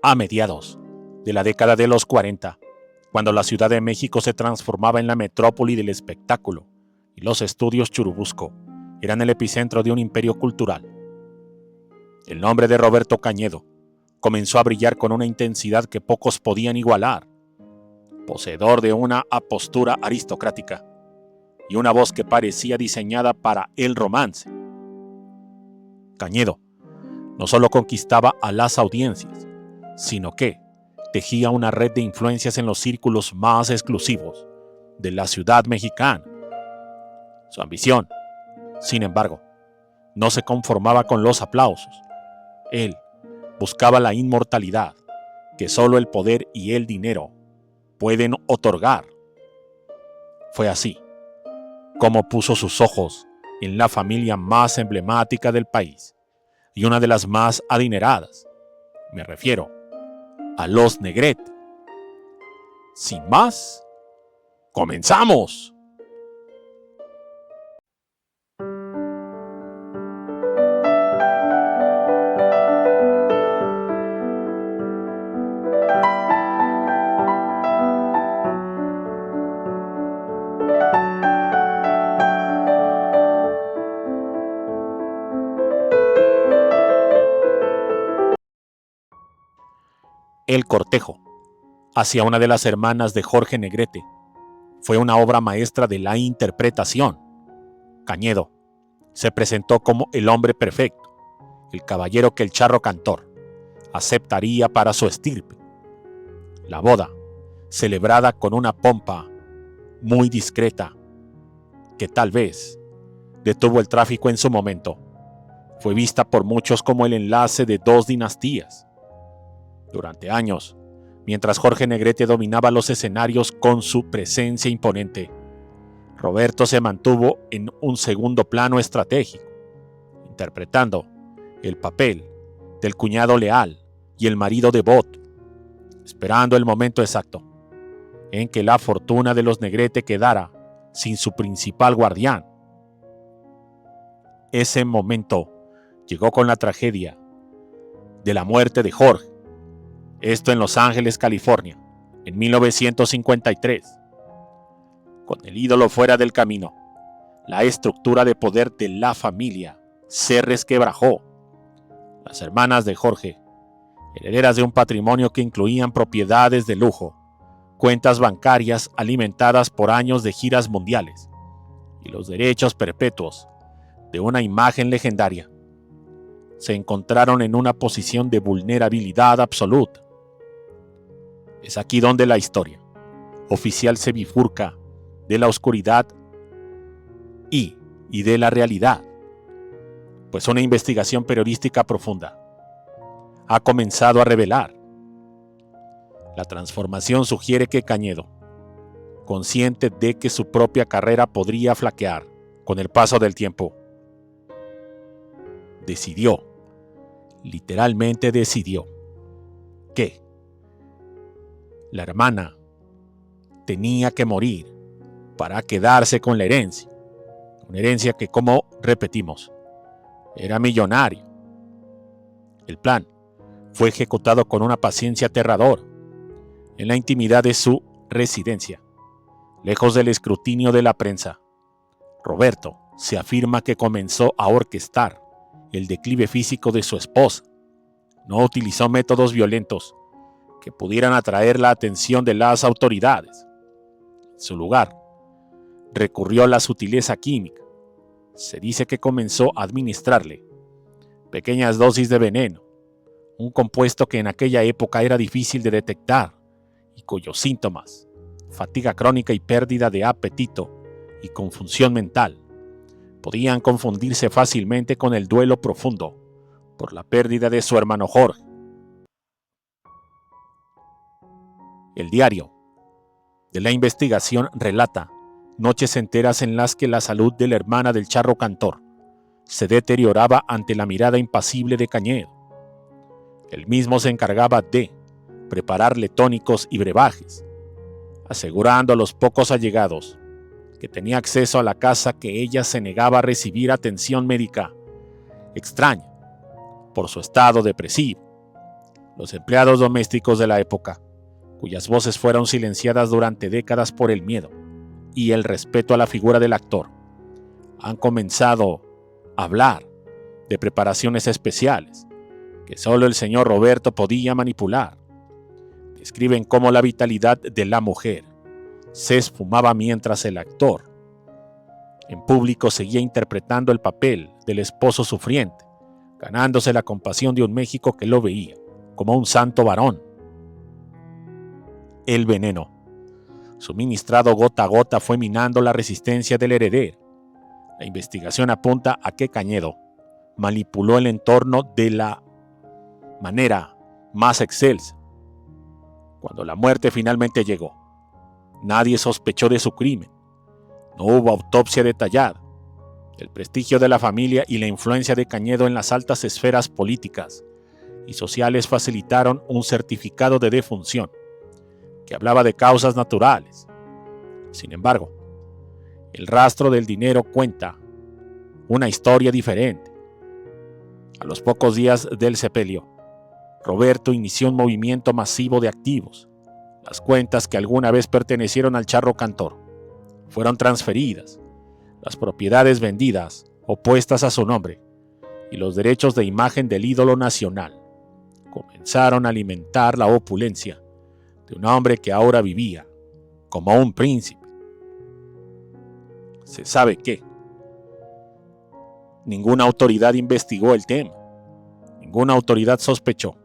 A mediados de la década de los 40, cuando la Ciudad de México se transformaba en la metrópoli del espectáculo y los estudios Churubusco eran el epicentro de un imperio cultural, el nombre de Roberto Cañedo comenzó a brillar con una intensidad que pocos podían igualar. Poseedor de una apostura aristocrática y una voz que parecía diseñada para el romance, Cañedo no solo conquistaba a las audiencias, sino que tejía una red de influencias en los círculos más exclusivos de la ciudad mexicana. Su ambición, sin embargo, no se conformaba con los aplausos. Él buscaba la inmortalidad que solo el poder y el dinero pueden otorgar. Fue así como puso sus ojos en la familia más emblemática del país y una de las más adineradas. Me refiero a los Negrete. Sin más, ¡comenzamos! El cortejo hacia una de las hermanas de Jorge Negrete fue una obra maestra de la interpretación. Cañedo se presentó como el hombre perfecto, el caballero que el charro cantor aceptaría para su estirpe. La boda, celebrada con una pompa muy discreta, que tal vez detuvo el tráfico en su momento, fue vista por muchos como el enlace de dos dinastías. Durante años, mientras Jorge Negrete dominaba los escenarios con su presencia imponente, Roberto se mantuvo en un segundo plano estratégico, interpretando el papel del cuñado leal y el marido devoto, esperando el momento exacto en que la fortuna de los Negrete quedara sin su principal guardián. Ese momento llegó con la tragedia de la muerte de Jorge. Esto en Los Ángeles, California, en 1953. Con el ídolo fuera del camino, la estructura de poder de la familia se resquebrajó. Las hermanas de Jorge, herederas de un patrimonio que incluían propiedades de lujo, cuentas bancarias alimentadas por años de giras mundiales y los derechos perpetuos de una imagen legendaria, se encontraron en una posición de vulnerabilidad absoluta. Es aquí donde la historia oficial se bifurca de la oscuridad y de la realidad, pues una investigación periodística profunda ha comenzado a revelar. La transformación sugiere que Cañedo, consciente de que su propia carrera podría flaquear con el paso del tiempo, literalmente decidió, que la hermana tenía que morir para quedarse con la herencia. Una herencia que, como repetimos, era millonaria. El plan fue ejecutado con una paciencia aterradora en la intimidad de su residencia, lejos del escrutinio de la prensa. Roberto se afirma que comenzó a orquestar el declive físico de su esposa. No utilizó métodos violentos que pudieran atraer la atención de las autoridades. En su lugar, recurrió a la sutileza química. Se dice que comenzó a administrarle pequeñas dosis de veneno, un compuesto que en aquella época era difícil de detectar y cuyos síntomas, fatiga crónica y pérdida de apetito y confusión mental, podían confundirse fácilmente con el duelo profundo por la pérdida de su hermano Jorge. El diario de la investigación relata noches enteras en las que la salud de la hermana del charro cantor se deterioraba ante la mirada impasible de Cañedo. Él mismo se encargaba de prepararle tónicos y brebajes, asegurando a los pocos allegados que tenía acceso a la casa que ella se negaba a recibir atención médica extraña por su estado depresivo. Los empleados domésticos de la época, cuyas voces fueron silenciadas durante décadas por el miedo y el respeto a la figura del actor, han comenzado a hablar de preparaciones especiales que solo el señor Roberto podía manipular. Describen cómo la vitalidad de la mujer se esfumaba mientras el actor en público seguía interpretando el papel del esposo sufriente, ganándose la compasión de un México que lo veía como un santo varón. El veneno, suministrado gota a gota, fue minando la resistencia del heredero. La investigación apunta a que Cañedo manipuló el entorno de la manera más excelsa. Cuando la muerte finalmente llegó, nadie sospechó de su crimen. No hubo autopsia detallada. El prestigio de la familia y la influencia de Cañedo en las altas esferas políticas y sociales facilitaron un certificado de defunción que hablaba de causas naturales. Sin embargo, el rastro del dinero cuenta una historia diferente. A los pocos días del sepelio, Roberto inició un movimiento masivo de activos. Las cuentas que alguna vez pertenecieron al charro cantor fueron transferidas, las propiedades vendidas o puestas a su nombre y los derechos de imagen del ídolo nacional comenzaron a alimentar la opulencia de un hombre que ahora vivía como un príncipe. Se sabe que ninguna autoridad investigó el tema, ninguna autoridad sospechó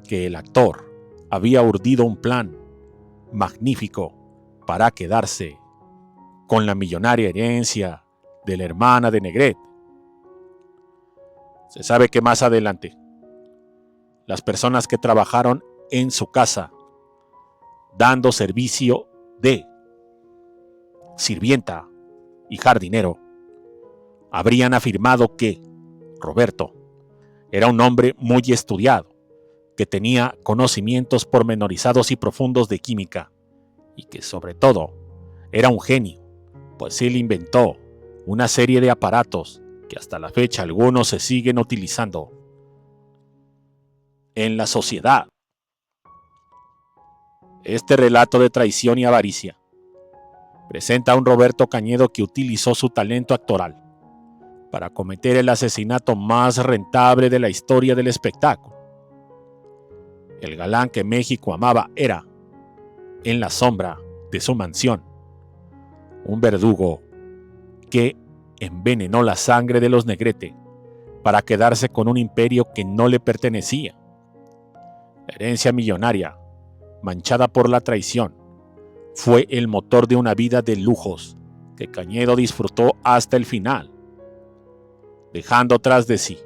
que el actor había urdido un plan magnífico para quedarse con la millonaria herencia de la hermana de Negrete. Se sabe que más adelante, las personas que trabajaron en su casa dando servicio de sirvienta y jardinero habrían afirmado que Roberto era un hombre muy estudiado, que tenía conocimientos pormenorizados y profundos de química y que sobre todo era un genio, pues él inventó una serie de aparatos que hasta la fecha algunos se siguen utilizando en la sociedad. Este relato de traición y avaricia presenta a un Roberto Cañedo que utilizó su talento actoral para cometer el asesinato más rentable de la historia del espectáculo. El galán que México amaba era, en la sombra de su mansión, un verdugo que envenenó la sangre de los Negrete para quedarse con un imperio que no le pertenecía. La herencia millonaria, manchada por la traición, fue el motor de una vida de lujos que Cañedo disfrutó hasta el final, dejando tras de sí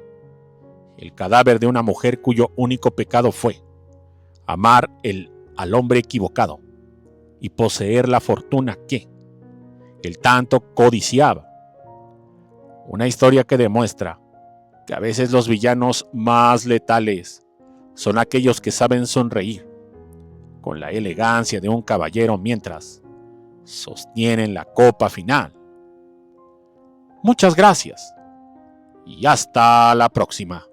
el cadáver de una mujer cuyo único pecado fue amar al hombre equivocado y poseer la fortuna que él tanto codiciaba. Una historia que demuestra que a veces los villanos más letales son aquellos que saben sonreír con la elegancia de un caballero mientras sostienen la copa final. Muchas gracias y hasta la próxima.